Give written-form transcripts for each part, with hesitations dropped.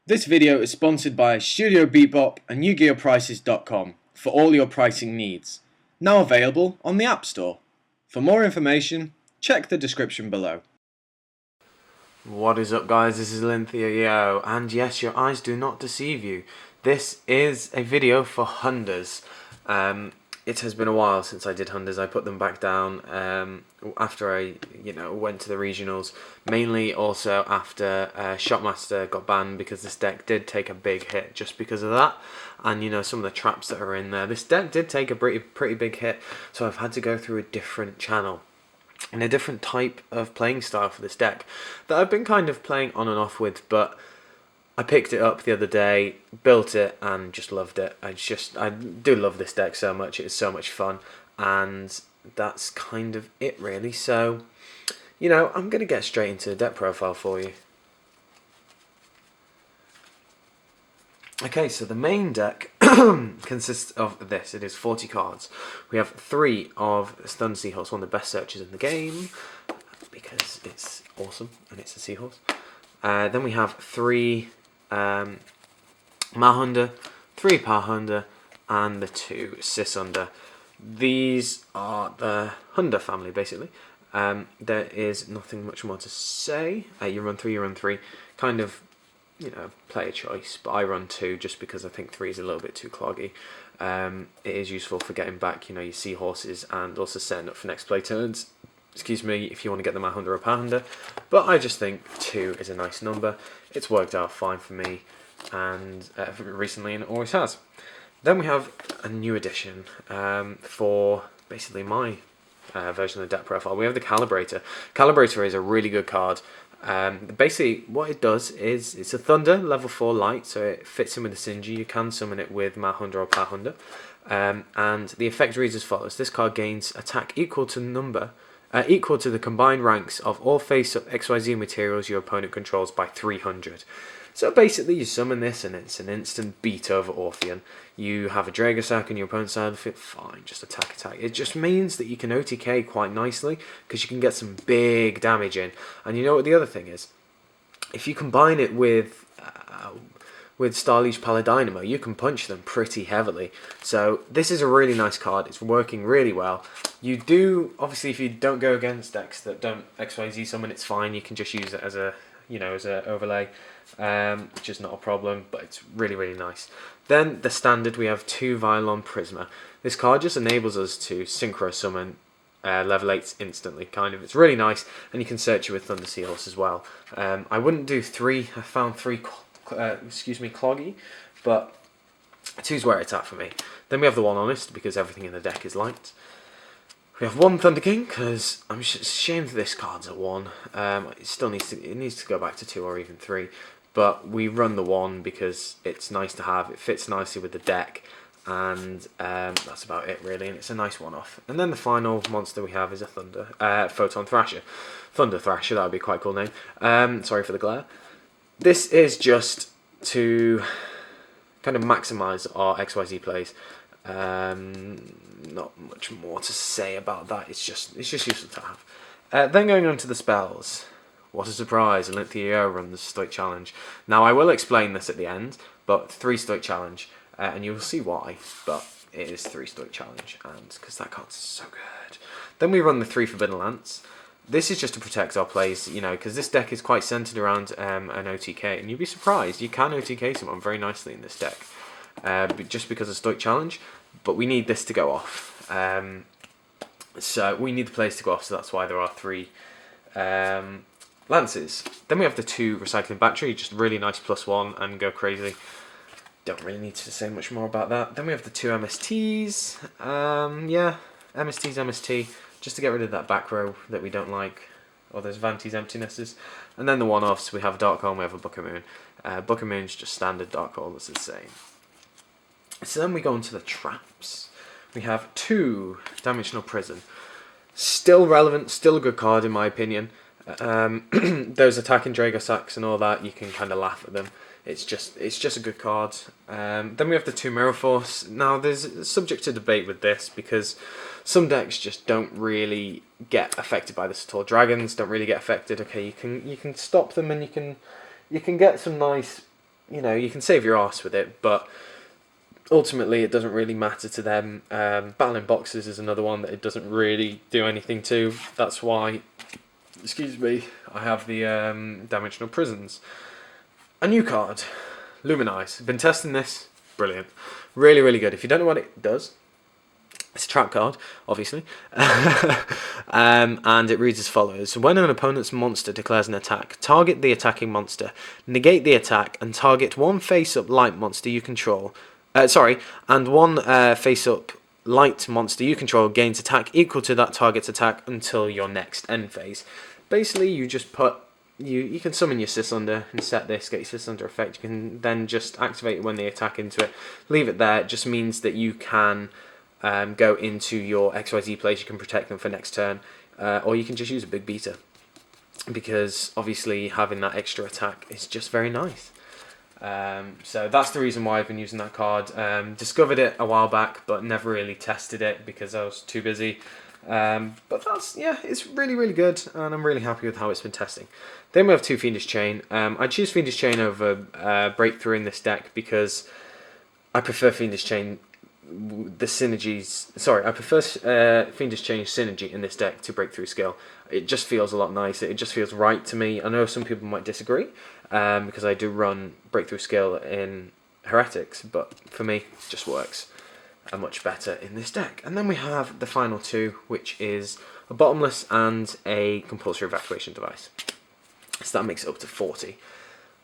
This video is sponsored by Studio Bebop and YugiOhPrices.com for all your pricing needs. Now available on the App Store. For more information, check the description below. What is up, guys? This is Alinthea Yoh, and yes, your eyes do not deceive you. This is a video for Hunders. It has been a while since I did Hunders. I put them back down after I went to the regionals, mainly also after Shotmaster got banned, because this deck did take a big hit just because of that, and some of the traps that are in there. This deck did take a pretty big hit, so I've had to go through a different channel and a different type of playing style for this deck that I've been kind of playing on and off with, but I picked it up the other day, built it, and just loved it. I do love this deck so much. It is so much fun, and that's kind of it, really. So, I'm going to get straight into the deck profile for you. Okay, so the main deck consists of this. It is 40 cards. We have 3 of Stunned Seahorse, one of the best searches in the game, because it's awesome and it's a seahorse. Then we have 3 Hunder, 3 Hunder, and the 2 Hunder. These are the Hunder family, basically. There is nothing much more to say. You run 3, kind of, play a choice, but I run 2 just because I think 3 is a little bit too cloggy. It is useful for getting back, your seahorses, and also setting up for next play turns. Excuse me, if you want to get the Hunder or Hunder, but I just think 2 is a nice number. It's worked out fine for me, and recently, and it always has. Then we have a new addition for basically my version of the deck profile. We have the Calibrator. Calibrator is a really good card. Basically, what it does is it's a Thunder level 4 light, so it fits in with the Sinji. You can summon it with Hunder or Hunder, and the effect reads as follows: this card gains attack equal to the combined ranks of all face-up XYZ materials your opponent controls by 300. So basically, you summon this and it's an instant beat over Orpheon. You have a Dragosack on your opponent's side of it, fine, just attack. It just means that you can OTK quite nicely, because you can get some big damage in. And you know what the other thing is? If you combine it with Starliege Paladynamo, you can punch them pretty heavily. So this is a really nice card. It's working really well. You do, obviously, if you don't go against decks that don't XYZ summon, it's fine. You can just use it as a, as a overlay, which is not a problem, but it's really, really nice. Then the standard, we have 2 Violon Prisma. This card just enables us to synchro summon level 8s instantly, kind of. It's really nice, and you can search it with Thunder Seahorse as well. I wouldn't do 3. I found 3 cloggy, but 2's where it's at for me. Then we have the 1 Honest, because everything in the deck is light. We have 1 ThunderKing, because I'm ashamed that this card's at 1. It needs to go back to 2 or even 3, but we run the 1 because it's nice to have. It fits nicely with the deck, and that's about it, really, and it's a nice one-off. And then the final monster we have is a Photon Thrasher. Thunder Thrasher, that would be quite a cool name. Sorry for the glare. This is just to kind of maximise our XYZ plays. Not much more to say about that. It's just useful to have. Then going on to the spells. What a surprise! Alinthea Yoh runs the Stoic Challenge. Now I will explain this at the end, but 3 Stoic Challenge, and you will see why. But it is 3 Stoic Challenge, and because that card's so good. Then we run the 3 Forbidden Lance. This is just to protect our plays, because this deck is quite centered around an OTK, and you'd be surprised, you can OTK someone very nicely in this deck, just because of Stoic Challenge, but we need this to go off. So we need the plays to go off, so that's why there are 3 Lances. Then we have the 2 Recycling Battery, just really nice +1 and go crazy. Don't really need to say much more about that. Then we have the 2 MSTs. Yeah, MST, just to get rid of that back row that we don't like, or those Vanti's emptinesses. And then the one-offs, we have a Dark Hole and we have a Book of Moon. Book of Moon's just standard Dark Hole, that's the same. So then we go into the traps. We have 2 Dimensional Prison. Still relevant, still a good card in my opinion. Those attacking Dragosacks and all that, you can kind of laugh at them. It's just a good card. Then we have the 2 Mirror Force. Now there's subject to debate with this, because some decks just don't really get affected by this at all. Dragons don't really get affected. Okay, you can stop them, and you can get some nice you know, you can save your arse with it, but ultimately it doesn't really matter to them. Battling boxes is another one that it doesn't really do anything to. That's why, excuse me, I have the Dimensional Prisons. A new card, Luminize. Been testing this, brilliant. Really, really good. If you don't know what it does, it's a trap card, obviously. And it reads as follows. When an opponent's monster declares an attack, target the attacking monster, negate the attack, and target one face-up light monster you control. And one face-up light monster you control gains attack equal to that target's attack until your next end phase. Basically, you just put... You can summon your Sisunder and set this, get your Sisunder effect. You can then just activate it when they attack into it. Leave it there. It just means that you can... go into your XYZ place, you can protect them for next turn, or you can just use a big beater, because obviously having that extra attack is just very nice. So that's the reason why I've been using that card. Discovered it a while back, but never really tested it because I was too busy. But that's, yeah, it's really, really good, and I'm really happy with how it's been testing. Then we have 2 Fiendish Chain. I choose Fiendish Chain over Breakthrough in this deck because I prefer Fiendish Chain. The synergies. I prefer Fiendish Chain synergy in this deck to Breakthrough skill. It just feels a lot nicer. It just feels right to me. I know some people might disagree because I do run Breakthrough skill in Heretics, but for me, it just works much better in this deck. And then we have the final 2, which is a Bottomless and a Compulsory Evacuation Device. So that makes it up to 40.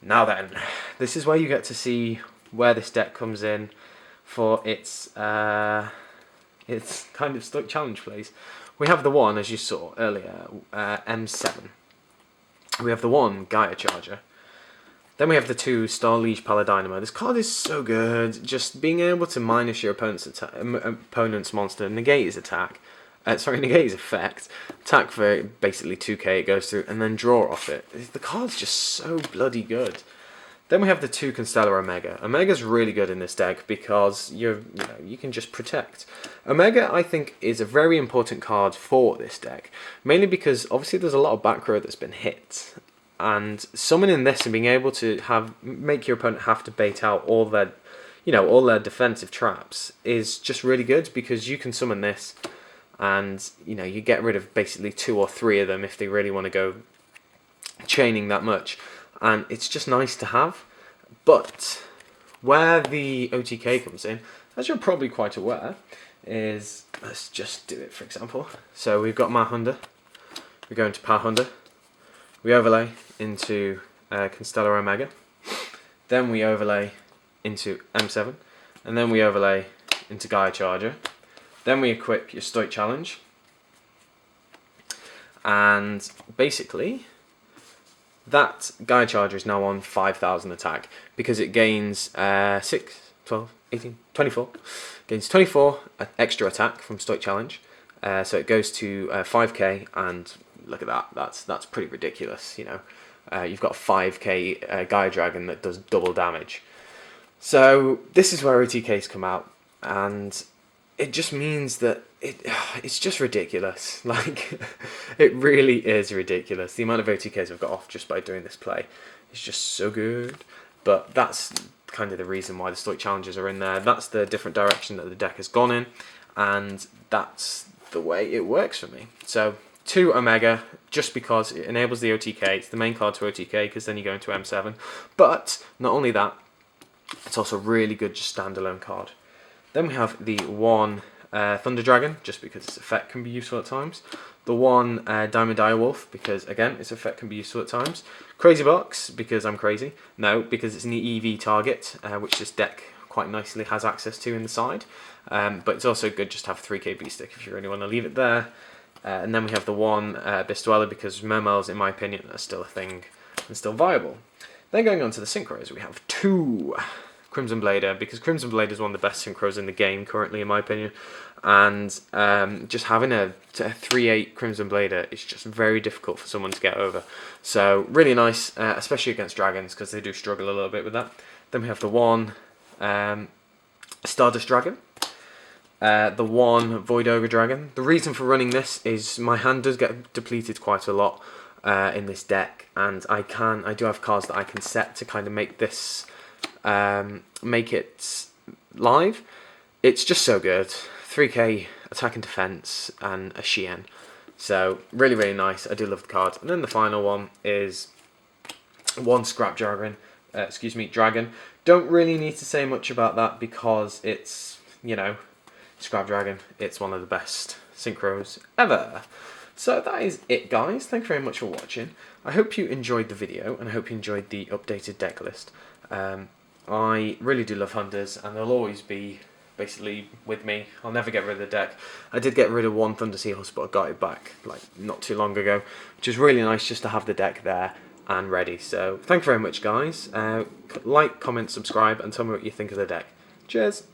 Now then, this is where you get to see where this deck comes in for its kind of stuck challenge plays. We have the one, as you saw earlier, M7. We have the one Gaia Charger. Then we have the 2 Star Liege Paladynamo. This card is so good. Just being able to minus your opponent's monster, negate his attack. Negate his effect. Attack for basically 2k it goes through, and then draw off it. The card's just so bloody good. Then we have the 2 Constellar Omega. Omega's really good in this deck because you can just protect. Omega, I think, is a very important card for this deck, mainly because obviously there's a lot of back row that's been hit, and summoning this and being able to make your opponent have to bait out all their defensive traps is just really good, because you can summon this, and you get rid of basically 2 or 3 of them if they really want to go chaining that much. And it's just nice to have. But where the OTK comes in, as you're probably quite aware, is, let's just do it for example. So we've got my Hunder, we go into Power Hunder, we overlay into Constellar Omega, then we overlay into M7, and then we overlay into Gaia Charger, then we equip your Stoic Challenge, and basically that Gaia Charger is now on 5,000 attack because it gains 6, 12, 18, 24. Gains 24 extra attack from Stoic Challenge. So it goes to 5k, and look at that. That's pretty ridiculous. You've got a 5k Gaia Dragon that does double damage. So this is where OTKs come out, and it just means that it's just ridiculous. Like, it really is ridiculous. The amount of OTKs I've got off just by doing this play is just so good. But that's kind of the reason why the Stoic Challenges are in there. That's the different direction that the deck has gone in, and that's the way it works for me. So 2 Omega, just because it enables the OTK. It's the main card to OTK, because then you go into M7. But not only that, it's also a really good just standalone card. Then we have the 1 Thunder Dragon, just because its effect can be useful at times. The 1 Diamond Dire Wolf, because again, its effect can be useful at times. Crazy Box, because I'm crazy. No, because it's an EV target, which this deck quite nicely has access to in the side. But it's also good just to have a 3k B-Stick if you really want to leave it there. And then we have the 1 Abyss Dweller, because Mermels, in my opinion, are still a thing and still viable. Then going on to the synchros, we have 2 Crimson Blader, because Crimson Blader is one of the best synchros in the game currently, in my opinion, and just having a 3/8 Crimson Blader is just very difficult for someone to get over. So really nice, especially against dragons, because they do struggle a little bit with that. Then we have the 1 Stardust Dragon, the 1 Void Ogre Dragon. The reason for running this is my hand does get depleted quite a lot in this deck, and I do have cards that I can set to kind of make this make it live. It's just so good. 3k attack and defense and a Shien. So really, really nice. I do love the card. And then the final one is one Scrap Dragon. Dragon. Don't really need to say much about that because it's, you know, Scrap Dragon. It's one of the best synchros ever. So that is it, guys. Thank you very much for watching. I hope you enjoyed the video and I hope you enjoyed the updated deck list. I really do love Hunters and they'll always be basically with me. I'll never get rid of the deck. I did get rid of one Thunder Seahorse, but I got it back like not too long ago, which is really nice just to have the deck there and ready. So thank you very much, guys. Like, comment, subscribe, and tell me what you think of the deck. Cheers.